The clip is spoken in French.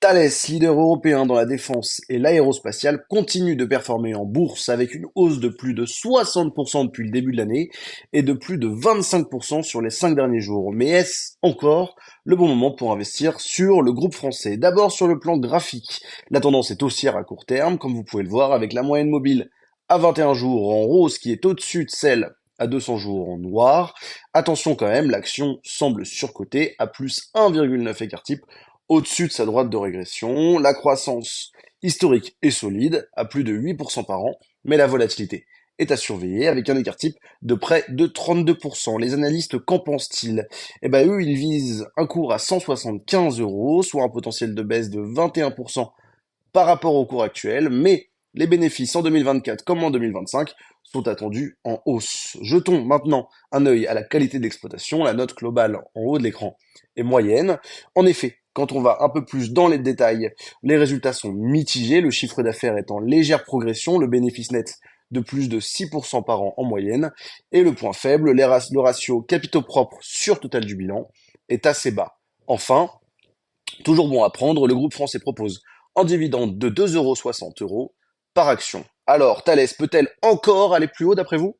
Thales, leader européen dans la défense et l'aérospatiale, continue de performer en bourse avec une hausse de plus de 60% depuis le début de l'année et de plus de 25% sur les 5 derniers jours. Mais est-ce encore le bon moment pour investir sur le groupe français? D'abord sur le plan graphique, la tendance est haussière à court terme, comme vous pouvez le voir avec la moyenne mobile à 21 jours en rose qui est au-dessus de celle à 200 jours en noir. Attention quand même, l'action semble surcotée à plus 1,9 écart type au-dessus de sa droite de régression. La croissance historique est solide, à plus de 8% par an, mais la volatilité est à surveiller avec un écart type de près de 32%. Les analystes, qu'en pensent-ils? Eh ben, eux, ils visent un cours à 175 euros, soit un potentiel de baisse de 21% par rapport au cours actuel, mais les bénéfices en 2024 comme en 2025 sont attendus en hausse. Jetons maintenant un œil à la qualité d'exploitation. La note globale en haut de l'écran est moyenne. En effet, quand on va un peu plus dans les détails, les résultats sont mitigés. Le chiffre d'affaires est en légère progression, le bénéfice net de plus de 6% par an en moyenne. Et le point faible, le ratio capitaux propres sur total du bilan est assez bas. Enfin, toujours bon à prendre, le groupe français propose un dividende de 2,60 € par action. Alors, Thales peut-elle encore aller plus haut d'après vous?